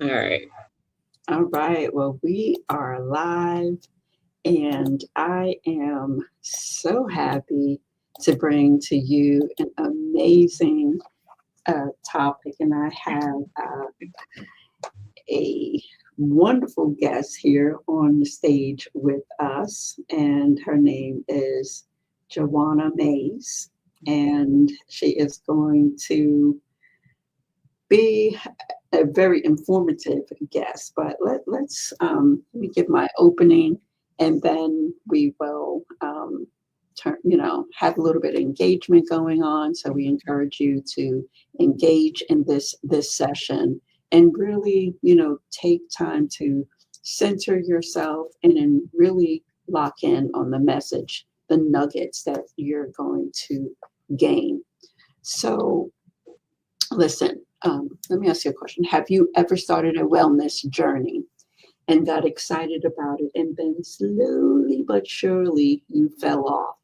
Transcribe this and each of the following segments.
All right. All right. Well, we are live, and I am so happy to bring to you an amazing topic. And I have a wonderful guest here on the stage with us, and her name is Joanna Mays. And she is going to be a very informative guest. But let me give my opening, and then we will have a little bit of engagement going on. So we encourage you to engage in this session and really, take time to center yourself and then really lock in on the message, the nuggets that you're going to gain. So listen, let me ask you a question. Have you ever started a wellness journey and got excited about it, and then slowly but surely you fell off?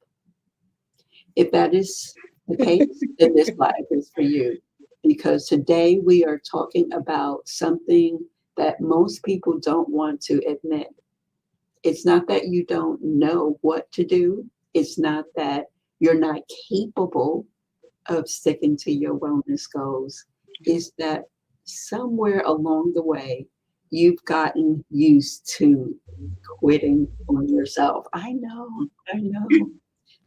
If that is the case, then this live is for you. Because today we are talking about something that most people don't want to admit. It's not that you don't know what to do. It's not that you're not capable of sticking to your wellness goals. Is that somewhere along the way, you've gotten used to quitting on yourself. I know.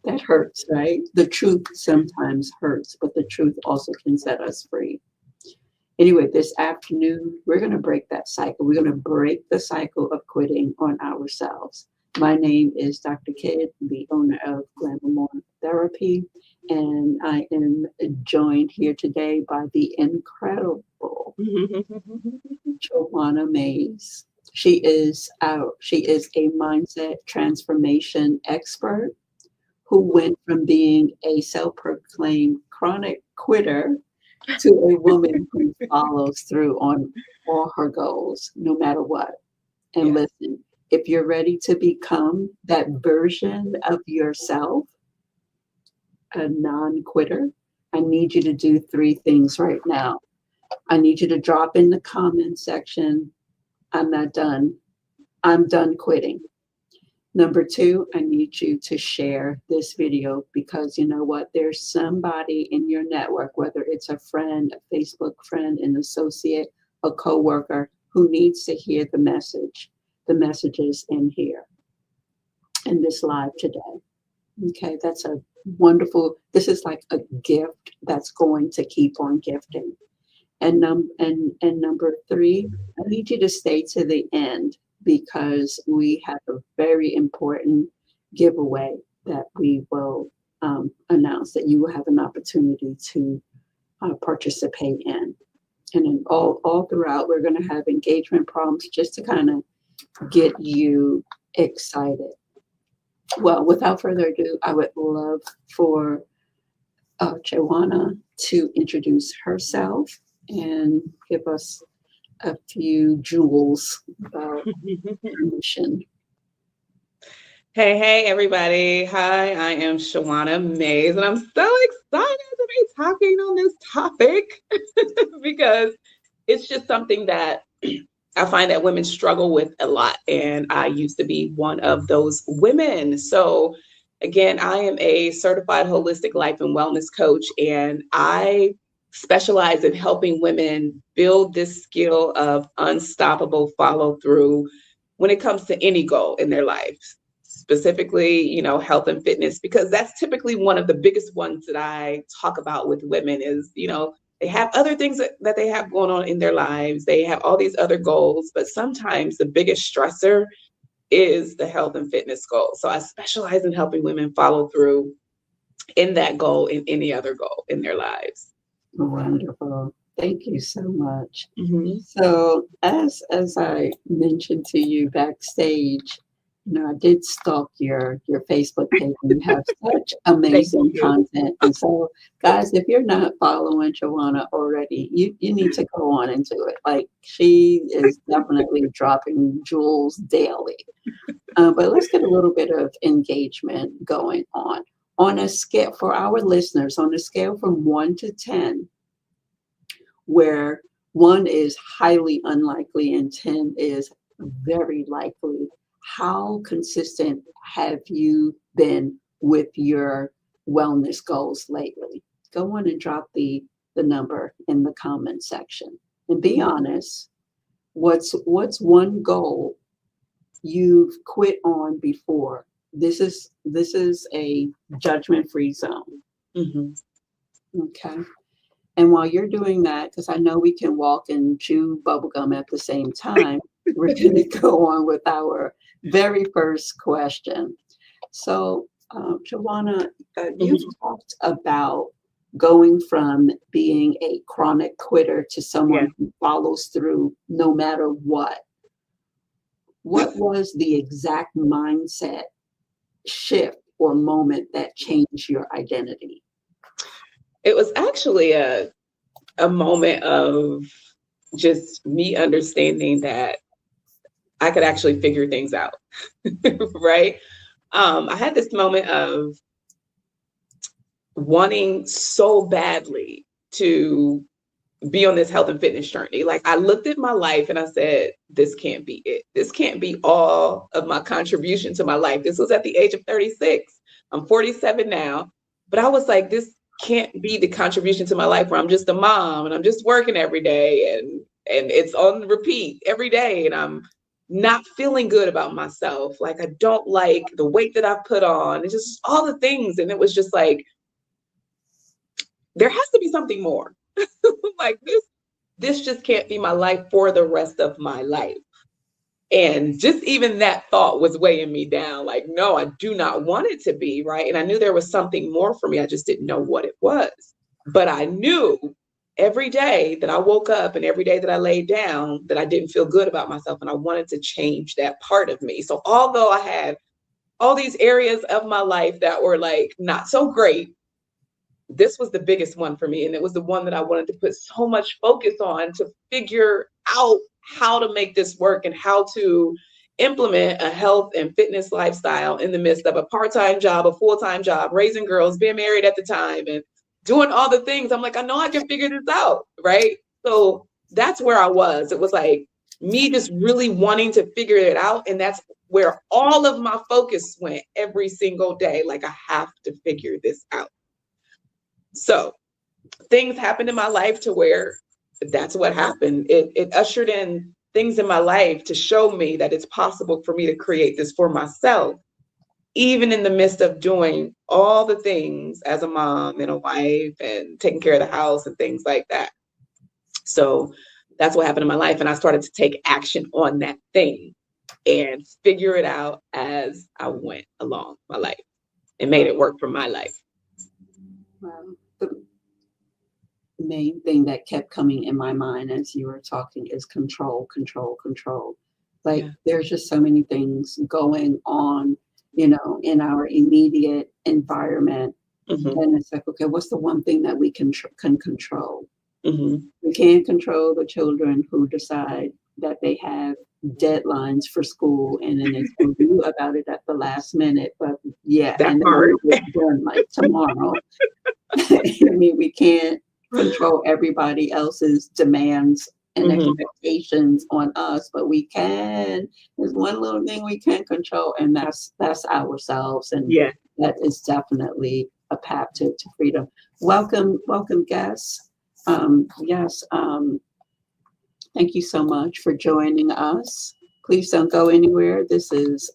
That hurts, right? The truth sometimes hurts, but the truth also can set us free. Anyway, this afternoon, we're going to break that cycle. We're going to break the cycle of quitting on ourselves. My name is Dr. Kidd, the owner of Glamour Therapy, and I am joined here today by the incredible Joanna Mays. She is a mindset transformation expert who went from being a self-proclaimed chronic quitter to a woman who follows through on all her goals, no matter what. And Yeah. listen, if you're ready to become that version of yourself, a non-quitter, I need you to do three things right now. I need you to drop in the comment section, I'm not done. I'm done quitting. Number two, I need you to share this video, because you know what? There's somebody in your network, whether it's a friend, a Facebook friend, an associate, a coworker, who needs to hear the messages in here, in this live today. Okay, that's a this is like a gift that's going to keep on gifting. And number three, I need you to stay to the end, because we have a very important giveaway that we will announce, that you will have an opportunity to participate in. And then all throughout, we're going to have engagement prompts just to kind of get you excited. Well, without further ado, I would love for Joanna to introduce herself and give us a few jewels about her mission. Hey, everybody. Hi, I am Shawana Mays, and I'm so excited to be talking on this topic because it's just something that I find that women struggle with a lot. And I used to be one of those women. So, again, I am a certified holistic life and wellness coach, and I specialize in helping women build this skill of unstoppable follow through when it comes to any goal in their lives, specifically, health and fitness, because that's typically one of the biggest ones that I talk about with women is, they have other things that they have going on in their lives. They have all these other goals, but sometimes the biggest stressor is the health and fitness goal. So I specialize in helping women follow through in that goal, in any other goal in their lives. Wonderful. Thank you so much. Mhm. So, as I mentioned to you backstage, I did stalk your Facebook page, and you have such Thank amazing you. content. And so, guys, if you're not following Joanna already, you need to go on and do it. Like, she is definitely dropping jewels daily. But let's get a little bit of engagement going on a scale for our listeners, on a scale from 1 to 10, where 1 is highly unlikely and 10 is very likely. How consistent have you been with your wellness goals lately? Go on and drop the number in the comment section and be honest. What's one goal you've quit on before? This is a judgment-free zone. Okay. And while you're doing that, because I know we can walk and chew bubblegum at the same time, we're going to go on with our very first question. So, Joanna, you've talked about going from being a chronic quitter to someone who follows through no matter what. What was the exact mindset shift or moment that changed your identity? It was actually a moment of just me understanding that I could actually figure things out, right? I had this moment of wanting so badly to be on this health and fitness journey. Like, I looked at my life and I said, this can't be it. This can't be all of my contribution to my life. This was at the age of 36. I'm 47 now, but I was like, this can't be the contribution to my life where I'm just a mom and I'm just working every day and it's on repeat every day. And I'm not feeling good about myself. Like, I don't like the weight that I've put on. It's just all the things. And it was just like, there has to be something more. Like, this just can't be my life for the rest of my life. And just even that thought was weighing me down. Like, no, I do not want it to be, right? And I knew there was something more for me. I just didn't know what it was. But I knew every day that I woke up and every day that I laid down that I didn't feel good about myself, and I wanted to change that part of me. So although I had all these areas of my life that were like not so great, this was the biggest one for me. And it was the one that I wanted to put so much focus on to figure out how to make this work and how to implement a health and fitness lifestyle in the midst of a part-time job, a full-time job, raising girls, being married at the time, and doing all the things. I'm like, I know I can figure this out, right? So that's where I was. It was like me just really wanting to figure it out. And that's where all of my focus went every single day. Like, I have to figure this out. So things happened in my life to where that's what happened. It ushered in things in my life to show me that it's possible for me to create this for myself, even in the midst of doing all the things as a mom and a wife and taking care of the house and things like that. So that's what happened in my life. And I started to take action on that thing and figure it out as I went along my life and made it work for my life. Wow. The main thing that kept coming in my mind as you were talking is control. Like, there's just so many things going on, in our immediate environment. And it's like, okay, what's the one thing that we can control? We can't control the children who decide that they have deadlines for school and then they tell you about it at the last minute. But and then it's done like tomorrow. I mean, we can't control everybody else's demands and expectations on us, but we can. There's one little thing we can control, and that's ourselves. And that is definitely a path to freedom. Welcome, guests. Thank you so much for joining us. Please don't go anywhere. This is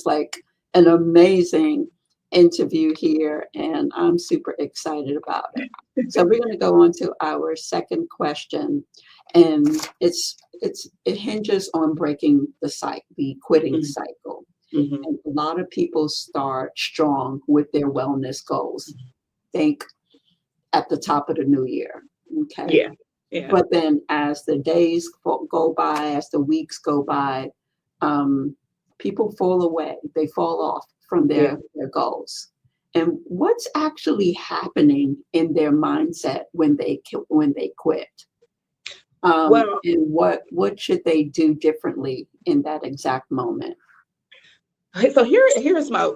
like an amazing interview here, and I'm super excited about it. So we're going to go on to our second question, and it hinges on breaking the quitting cycle. And a lot of people start strong with their wellness goals. Think at the top of the new year, okay? Yeah. But then as the days go by, as the weeks go by, people fall away. They fall off from their goals. And what's actually happening in their mindset when they quit? And what should they do differently in that exact moment? So here's my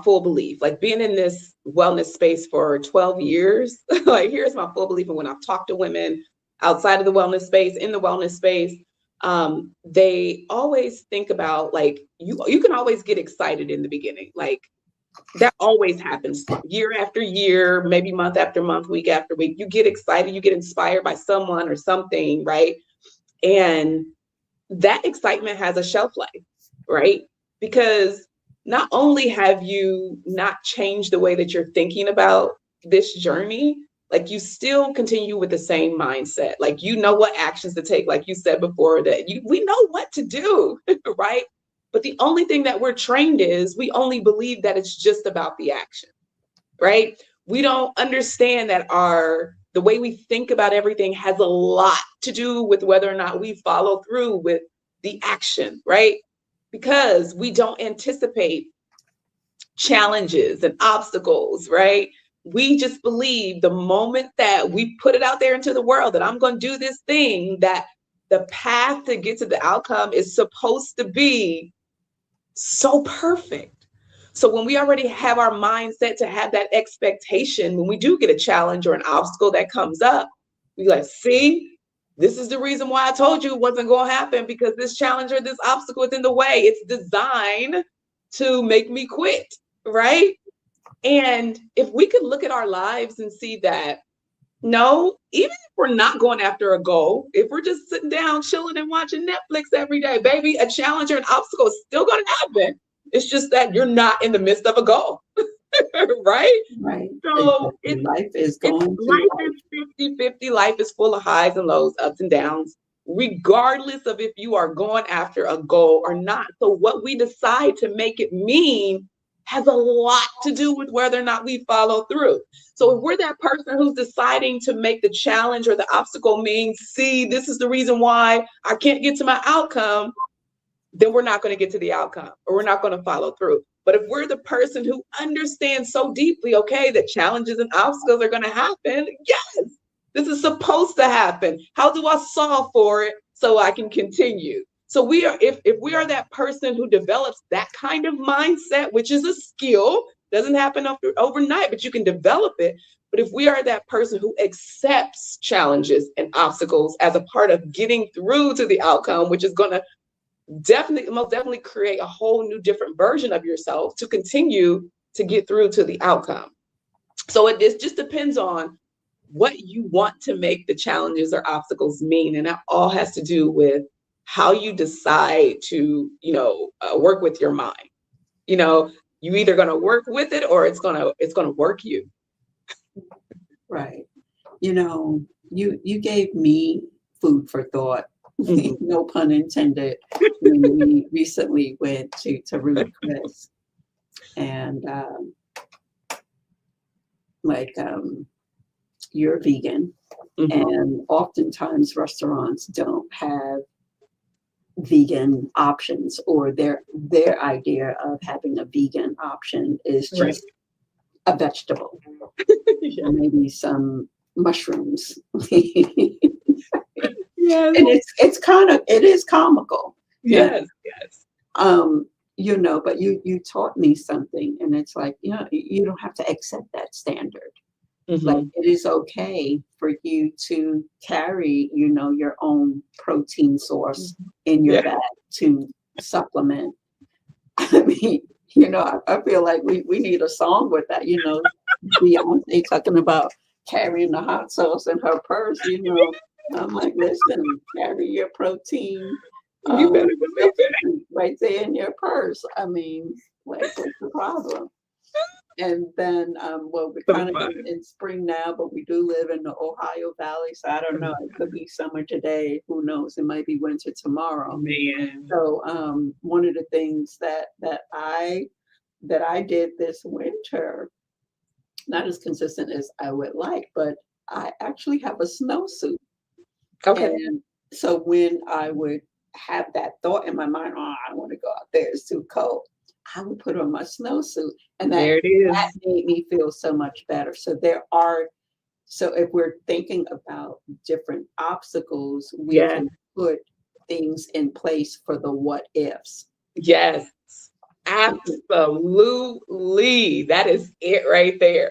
full belief. Like, being in this wellness space for 12 years, like, here's my full belief. And when I've talked to women outside of the wellness space, in the wellness space, they always think about like you can always get excited in the beginning. Like that always happens year after year, maybe month after month, week after week. You get excited, you get inspired by someone or something, right? And that excitement has a shelf life, right? Because not only have you not changed the way that you're thinking about this journey, like you still continue with the same mindset. Like you know what actions to take, like you said before, that we know what to do, right? But the only thing that we're trained is we only believe that it's just about the action, right? We don't understand that the way we think about everything has a lot to do with whether or not we follow through with the action, right? Because we don't anticipate challenges and obstacles, right? We just believe the moment that we put it out there into the world that I'm going to do this thing, that the path to get to the outcome is supposed to be so perfect. So when we already have our mindset to have that expectation, when we do get a challenge or an obstacle that comes up, we like, see, this is the reason why I told you it wasn't going to happen, because this challenge or this obstacle is in the way. It's designed to make me quit, right? And if we could look at our lives and see that, no, even if we're not going after a goal, if we're just sitting down, chilling and watching Netflix every day, baby, a challenge or an obstacle is still going to happen. It's just that you're not in the midst of a goal, right? Right. So Life is going life is 50-50. Life is full of highs and lows, ups and downs, regardless of if you are going after a goal or not. So what we decide to make it mean has a lot to do with whether or not we follow through. So if we're that person who's deciding to make the challenge or the obstacle mean, see, this is the reason why I can't get to my outcome, then we're not going to get to the outcome, or we're not going to follow through. But if we're the person who understands so deeply, okay, that challenges and obstacles are going to happen, yes, this is supposed to happen. How do I solve for it so I can continue? So we are, if we are that person who develops that kind of mindset, which is a skill, doesn't happen overnight, but you can develop it. But if we are that person who accepts challenges and obstacles as a part of getting through to the outcome, which is going to most definitely create a whole new different version of yourself to continue to get through to the outcome. So it just depends on what you want to make the challenges or obstacles mean. And that all has to do with how you decide to, work with your mind. You either going to work with it or it's going to work you. Right. You gave me food for thought. Mm-hmm. No pun intended. When we recently went to Ruth Chris, and you're vegan, mm-hmm. and oftentimes restaurants don't have vegan options, or their idea of having a vegan option is just right. a vegetable, yeah. Maybe some mushrooms. Yes. And it is comical. Yes, yes. But you taught me something, and it's like, you don't have to accept that standard. Mm-hmm. Like, it is okay for you to carry, your own protein source in your bag to supplement. I mean, I feel like we need a song with that, Beyonce talking about carrying the hot sauce in her purse, I'm like, listen, carry your protein you better right there in your purse. I mean, what's the problem? And then, we're kind of in spring now, but we do live in the Ohio Valley, so I don't know. It could be summer today. Who knows? It might be winter tomorrow. Man. So, one of the things that I did this winter, not as consistent as I would like, but I actually have a snowsuit. Okay. And so when I would have that thought in my mind, I don't want to go out there, it's too cold, I would put on my snowsuit, and that made me feel so much better. So if we're thinking about different obstacles, we can put things in place for the what ifs. Yes, absolutely. That is it right there.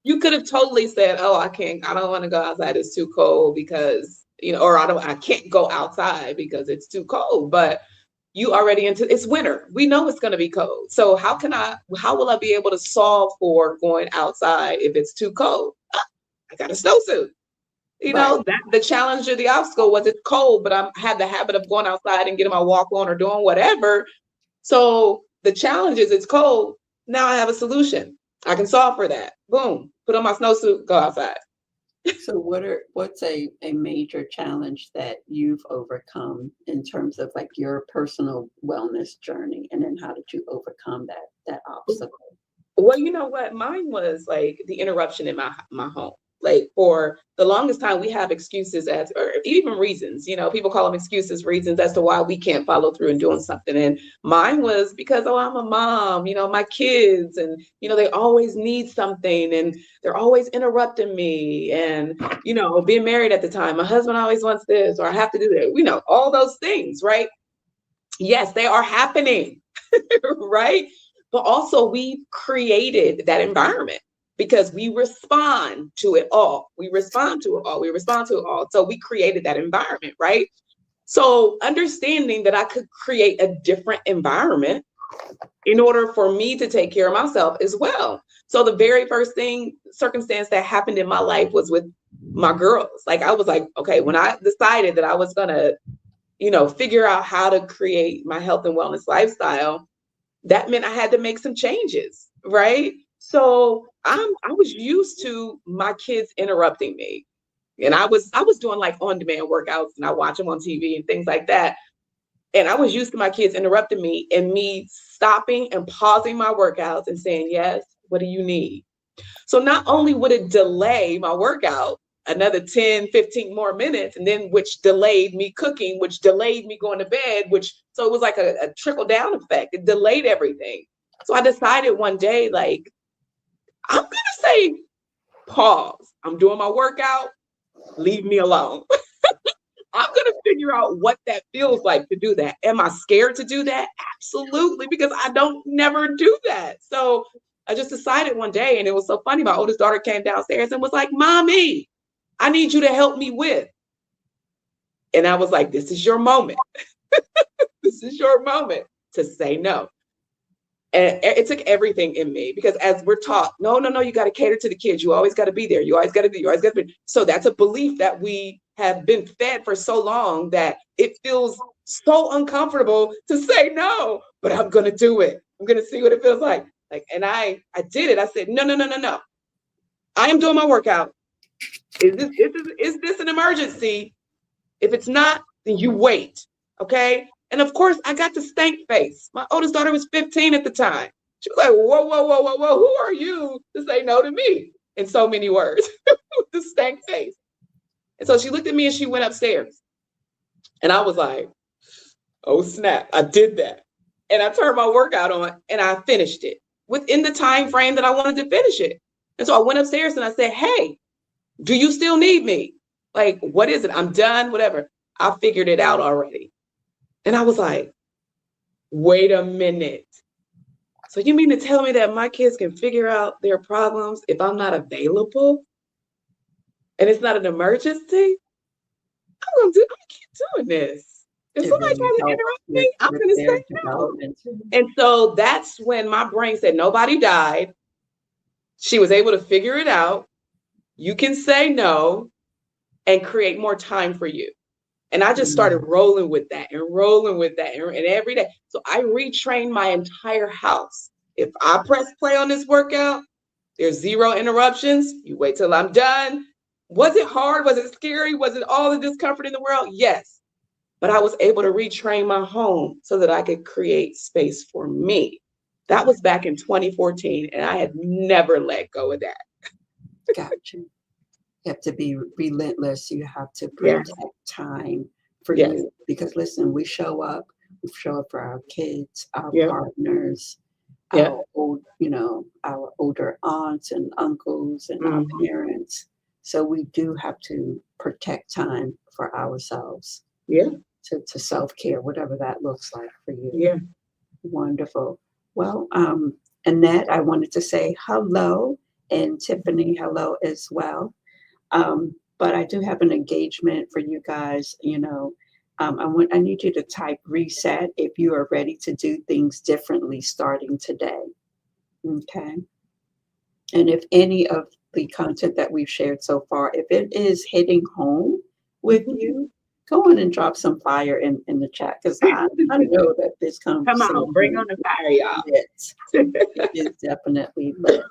You could have totally said, oh, I don't want to go outside. It's too cold because, or I can't go outside because it's too cold. But you already it's winter. We know it's going to be cold. So how will I be able to solve for going outside if it's too cold? I got a snowsuit. Right. That the challenge or the obstacle was it's cold, but I had the habit of going outside and getting my walk on or doing whatever. So the challenge is it's cold. Now I have a solution. I can solve for that. Boom. Put on my snowsuit, go outside. So what's a major challenge that you've overcome in terms of like your personal wellness journey? And then how did you overcome that obstacle? Well, you know what? Mine was like the interruption in my home. Like for the longest time, we have excuses or even reasons, people call them excuses, reasons as to why we can't follow through and doing something. And mine was because, oh, I'm a mom, my kids, and, they always need something and they're always interrupting me. And, being married at the time, my husband always wants this, or I have to do that. All those things, right? Yes, they are happening, right? But also we created that environment because we respond to it all. So we created that environment, right? So understanding that I could create a different environment in order for me to take care of myself as well. So the very first circumstance that happened in my life was with my girls. Like I was like, okay, when I decided that I was gonna, figure out how to create my health and wellness lifestyle, that meant I had to make some changes, right? So I was used to my kids interrupting me. And I was doing like on-demand workouts and I watch them on TV and things like that. And I was used to my kids interrupting me and me stopping and pausing my workouts and saying, yes, what do you need? So not only would it delay my workout another 10, 15 more minutes, and then which delayed me cooking, which delayed me going to bed, so it was like a trickle down effect. It delayed everything. So I decided one day, like, I'm going to say, pause. I'm doing my workout. Leave me alone. I'm going to figure out what that feels like to do that. Am I scared to do that? Absolutely, because I don't never do that. So I just decided one day, and it was so funny. My oldest daughter came downstairs and was like, Mommy, I need you to help me with. And I was like, this is your moment. This is your moment to say no. And it took everything in me because as we're taught, no, you got to cater to the kids. You always got to be there. You always got to be. So that's a belief that we have been fed for so long that it feels so uncomfortable to say no, but I'm going to do it. I'm going to see what it feels like. And I did it. I said, no. I am doing my workout. Is this an emergency? If it's not, then you wait. Okay. And of course, I got the stank face. My oldest daughter was 15 at the time. She was like, whoa. Who are you to say no to me? In so many words, the stank face. And so she looked at me and she went upstairs. And I was like, oh, snap. I did that. And I turned my workout on and I finished it within the time frame that I wanted to finish it. And so I went upstairs and I said, hey, do you still need me? Like, what is it? I'm done, whatever. I figured it out already. And I was like, wait a minute. So you mean to tell me that my kids can figure out their problems if I'm not available? And it's not an emergency? I'm gonna keep doing this. If somebody tries to interrupt me, I'm gonna say no. And so that's when my brain said, nobody died. She was able to figure it out. You can say no and create more time for you. And I just started rolling with that and every day. So I retrained my entire house. If I press play on this workout, there's 0 interruptions. You wait till I'm done. Was it hard? Was it scary? Was it all the discomfort in the world? Yes. But I was able to retrain my home so that I could create space for me. That was back in 2014, and I had never let go of that. Gotcha. You have to be relentless. You have to protect time for you. Because listen, we show up for our kids, our partners, our our older aunts and uncles and our parents. So we do have to protect time for ourselves. Yeah. To self-care, whatever that looks like for you. Yeah. Wonderful. Well, Annette, I wanted to say hello And Tiffany, hello as well. But I do have an engagement for you guys. I need you to type reset if you are ready to do things differently starting today. Okay. And if any of the content that we've shared so far, if it is hitting home with you, go on and drop some fire in the chat, because I know that this conversation. Come on, bring on the fire, y'all. It is definitely lit.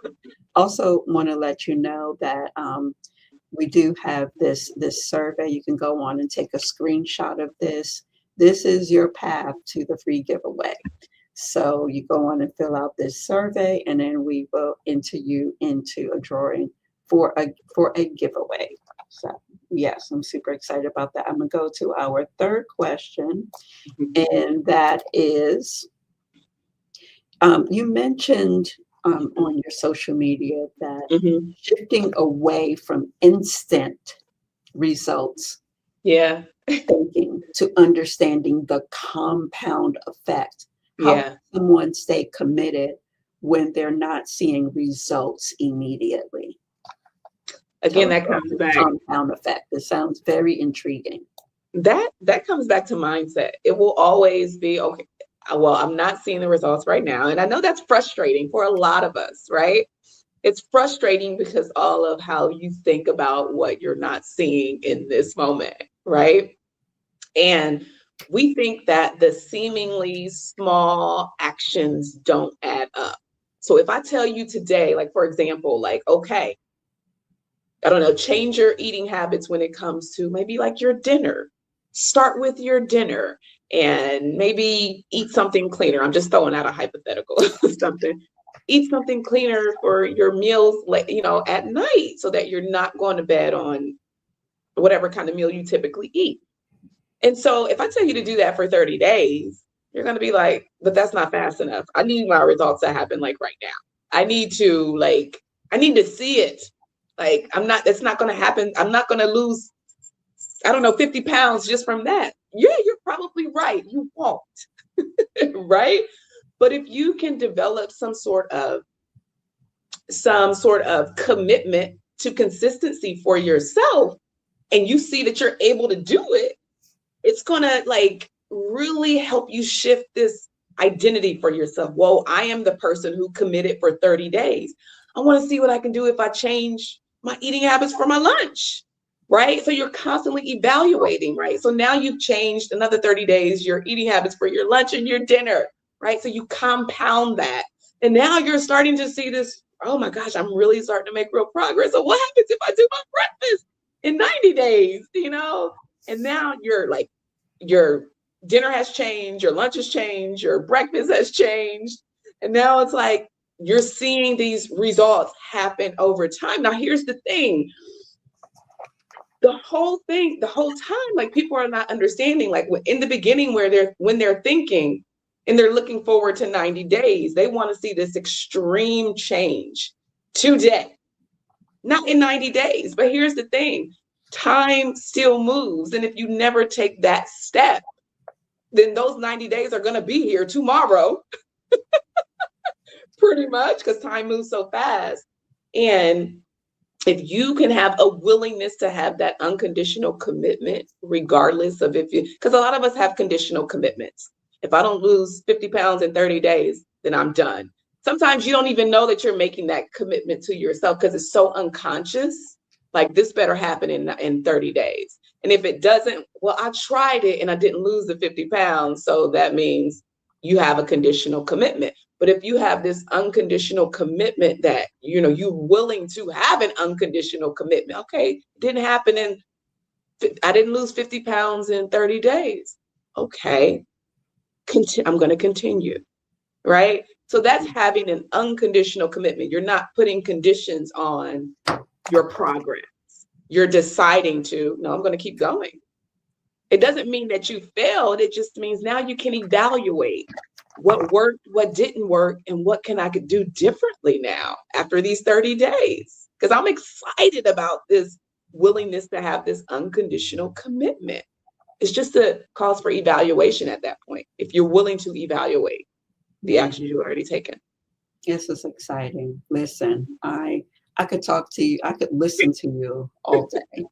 Also want to let you know that we do have this survey. You can go on and take a screenshot of this. This is your path to the free giveaway. So you go on and fill out this survey, and then we will enter you into a drawing for a giveaway. So yes, I'm super excited about that. I'm gonna go to our third question, and that is, you mentioned on your social media that shifting away from instant results, thinking, to understanding the compound effect. How can someone stay committed when they're not seeing results immediately? Again, that comes back. Compound effect. It sounds very intriguing. That comes back to mindset. It will always be, okay, well, I'm not seeing the results right now. And I know that's frustrating for a lot of us, right? It's frustrating because all of how you think about what you're not seeing in this moment, right? And we think that the seemingly small actions don't add up. So if I tell you today, like, for example, like, okay, I don't know, change your eating habits when it comes to maybe like your dinner. Start with your dinner and maybe eat something cleaner. I'm just throwing out a hypothetical something. Eat something cleaner for your meals, at night, so that you're not going to bed on whatever kind of meal you typically eat. And so if I tell you to do that for 30 days, you're going to be like, but that's not fast enough. I need my results to happen like right now. I need to see it. Like, it's not going to happen. I'm not going to lose, 50 pounds just from that. Yeah, you're probably right. You won't, right? But if you can develop some sort of commitment to consistency for yourself, and you see that you're able to do it, it's going to really help you shift this identity for yourself. Whoa, I am the person who committed for 30 days. I want to see what I can do if I change my eating habits for my lunch, right? So you're constantly evaluating, right? So now you've changed another 30 days, your eating habits for your lunch and your dinner, right? So you compound that. And now you're starting to see this, oh my gosh, I'm really starting to make real progress. So what happens if I do my breakfast in 90 days, And now your dinner has changed, your lunch has changed, your breakfast has changed. And now it's like, you're seeing these results happen over time. Now, here's the thing. The whole time, people are not understanding, in the beginning when they're thinking and they're looking forward to 90 days, they want to see this extreme change today, not in 90 days. But here's the thing. Time still moves. And if you never take that step, then those 90 days are going to be here tomorrow. Pretty much, because time moves so fast. And if you can have a willingness to have that unconditional commitment, regardless of because a lot of us have conditional commitments. If I don't lose 50 pounds in 30 days, then I'm done. Sometimes you don't even know that you're making that commitment to yourself because it's so unconscious. Like, this better happen in 30 days. And if it doesn't, well, I tried it and I didn't lose the 50 pounds. So that means you have a conditional commitment. But if you have this unconditional commitment that, you're willing to have an unconditional commitment. Okay, it didn't happen I didn't lose 50 pounds in 30 days. Okay, I'm going to continue, right? So that's having an unconditional commitment. You're not putting conditions on your progress. You're deciding I'm going to keep going. It doesn't mean that you failed. It just means now you can evaluate what worked, what didn't work, and what I could do differently now after these 30 days. Because I'm excited about this willingness to have this unconditional commitment. It's just a cause for evaluation at that point, if you're willing to evaluate the actions you've already taken. This is exciting. Listen, I I could talk to you. I could listen to you all day.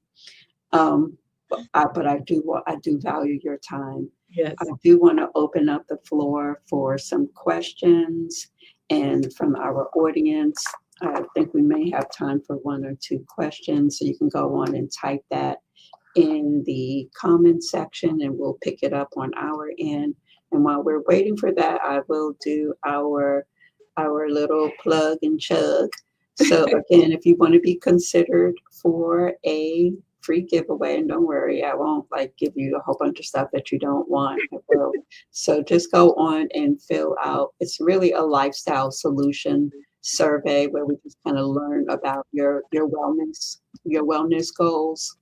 But I do value your time. Yes. I do want to open up the floor for some questions, and from our audience, I think we may have time for one or two questions. So you can go on and type that in the comment section, and we'll pick it up on our end. And while we're waiting for that, I will do our little plug and chug. So again, if you want to be considered for a free giveaway, and don't worry, I won't give you a whole bunch of stuff that you don't want. I will. So just go on and fill out. It's really a lifestyle solution survey where we just kind of learn about your wellness goals.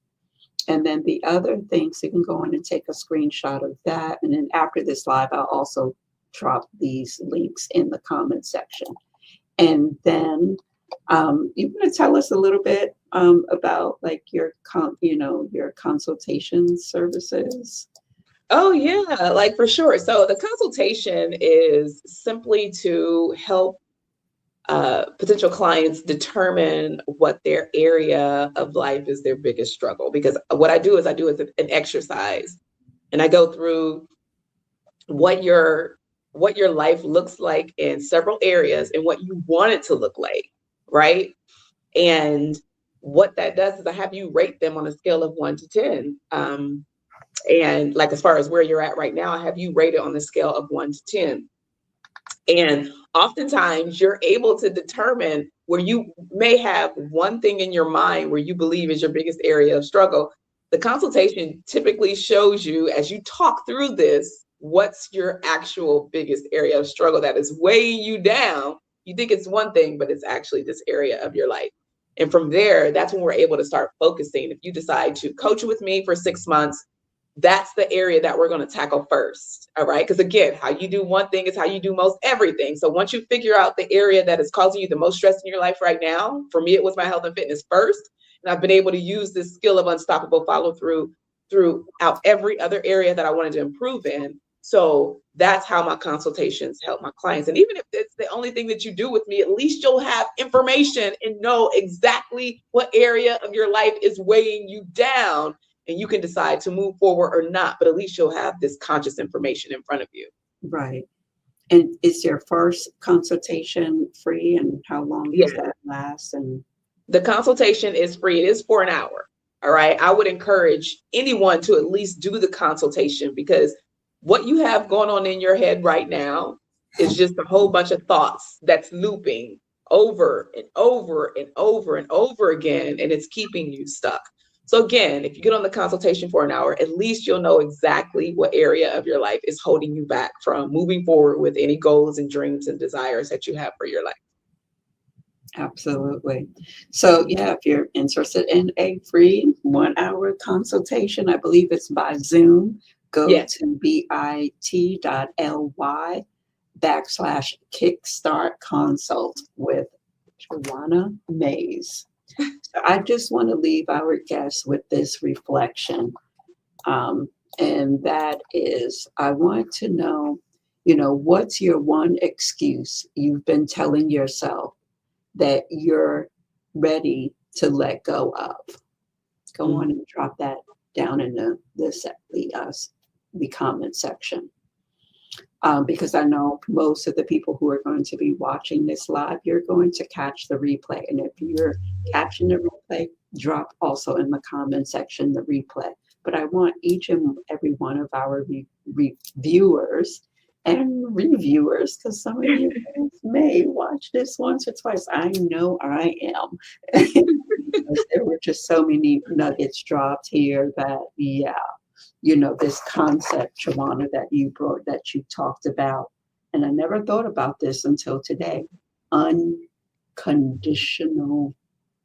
And then the other things, you can go on and take a screenshot of that. And then after this live, I'll also drop these links in the comment section. And then you want to tell us a little bit about your consultation services? Oh yeah, for sure. So the consultation is simply to help potential clients determine what their area of life is their biggest struggle. Because what I do is an exercise, and I go through what your life looks like in several areas and what you want it to look like, right? And what that does is I have you rate them on a scale of 1 to 10. And as far as where you're at right now, I have you rate it on the scale of 1 to 10. And oftentimes you're able to determine where you may have one thing in your mind where you believe is your biggest area of struggle. The consultation typically shows you, as you talk through this, what's your actual biggest area of struggle that is weighing you down. You think it's one thing, but it's actually this area of your life. And from there, that's when we're able to start focusing. If you decide to coach with me for 6 months, that's the area that we're going to tackle first. All right. Because again, how you do one thing is how you do most everything. So once you figure out the area that is causing you the most stress in your life right now, for me, it was my health and fitness first. And I've been able to use this skill of unstoppable follow through throughout every other area that I wanted to improve in. So that's how my consultations help my clients. And even if it's the only thing that you do with me, at least you'll have information and know exactly what area of your life is weighing you down. And you can decide to move forward or not, but at least you'll have this conscious information in front of you. Right. And is your first consultation free, and how long does that last? And the consultation is free. It is for an hour. All right. I would encourage anyone to at least do the consultation, because what you have going on in your head right now is just a whole bunch of thoughts that's looping over and over and over and over again, and it's keeping you stuck. So again, if you get on the consultation for an hour, at least you'll know exactly what area of your life is holding you back from moving forward with any goals and dreams and desires that you have for your life. Absolutely. So yeah, if you're interested in a free 1 hour consultation, I believe it's by Zoom, go to bit.ly/kickstart consult with Joanna Mays. I just want to leave our guests with this reflection. And that is, I want to know, what's your one excuse you've been telling yourself that you're ready to let go of? Go on and drop that down in the comment section. Because I know most of the people who are going to be watching this live, you're going to catch the replay. And if you're catching the replay, drop also in the comment section the replay. But I want each and every one of our viewers and reviewers, because some of you may watch this once or twice. I know I am. There were just so many nuggets dropped here that, this concept, Joanna, that you talked about. And I never thought about this until today. Unconditional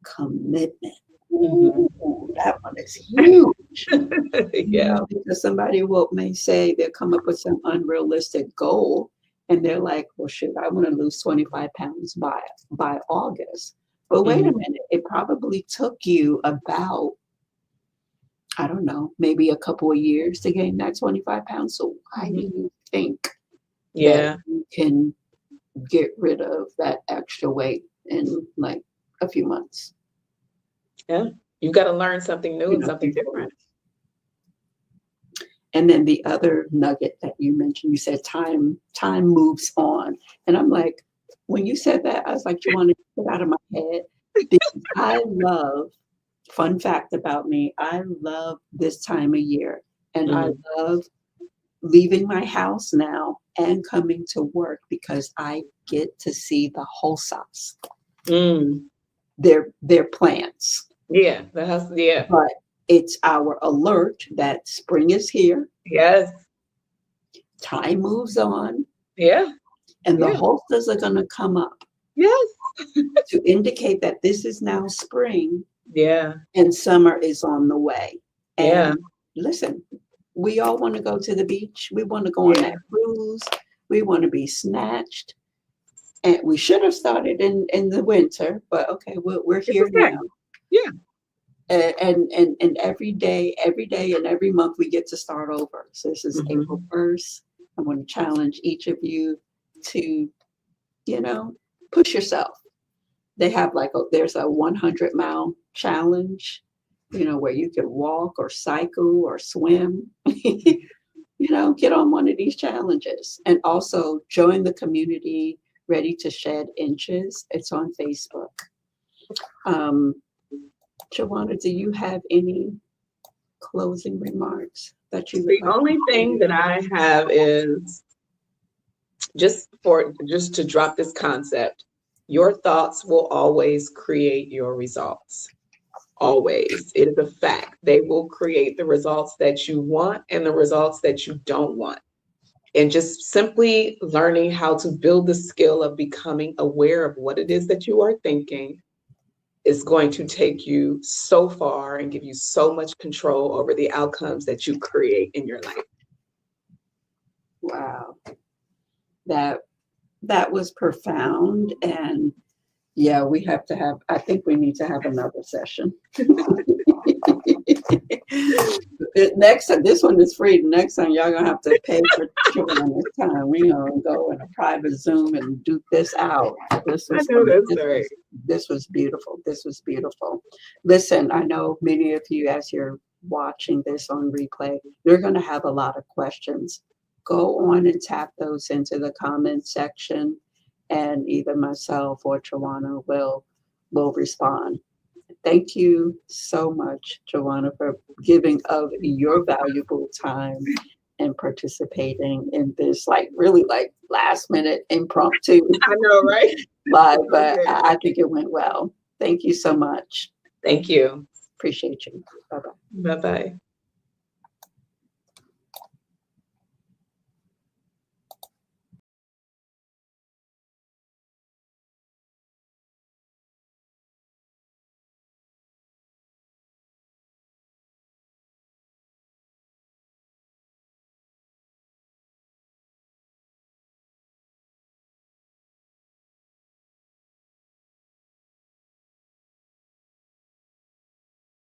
commitment. Ooh, that one is huge. Because somebody may say they'll come up with some unrealistic goal, and they're like, well, shoot, I want to lose 25 pounds by August. But wait a minute, it probably took you about, I don't know, maybe a couple of years to gain that 25 pounds. So why do you think that you can get rid of that extra weight in a few months. Yeah. You got to learn something new You and know, something few different. months. And then the other nugget that you mentioned, you said time moves on. And I'm like, when you said that, I was like, you want to get out of my head? Because I love, fun fact about me, I love this time of year. And I love leaving my house now and coming to work because I get to see the Hosas, their plants. Yeah, yeah. But it's our alert that spring is here. Yes. Time moves on. Yeah. And the Yeah. hostas are going to come up. Yes. To indicate that this is now spring. Yeah. And summer is on the way. And yeah. Listen, we all want to go to the beach. We want to go on that cruise. We want to be snatched. And we should have started in the winter, but okay, we're here now. Yeah. And every day and every month we get to start over. So this is April 1st. I want to challenge each of you to, push yourself. They have there's a 100-mile challenge, where you can walk or cycle or swim, get on one of these challenges. And also join the community Ready to Shed Inches. It's on Facebook. Joanna, do you have any closing remarks that you would The only thing that I have is just to drop this concept. Your thoughts will always create your results. Always. It is a fact. They will create the results that you want and the results that you don't want. And just simply learning how to build the skill of becoming aware of what it is that you are thinking is going to take you so far and give you so much control over the outcomes that you create in your life. Wow. That was profound. And yeah, I think we need to have another session. This one is free. The next time y'all gonna have to pay for Joanna's time. We're gonna go in a private Zoom and do this out. This was beautiful. This was beautiful. Listen, I know many of you, as you're watching this on replay, you're gonna have a lot of questions. Go on and tap those into the comment section, and either myself or Joanna will respond. Thank you so much, Joanna, for giving of your valuable time and participating in this really last minute impromptu. I know, right? Live, but I think it went well. Thank you so much. Thank you. Appreciate you. Bye-bye. Bye-bye.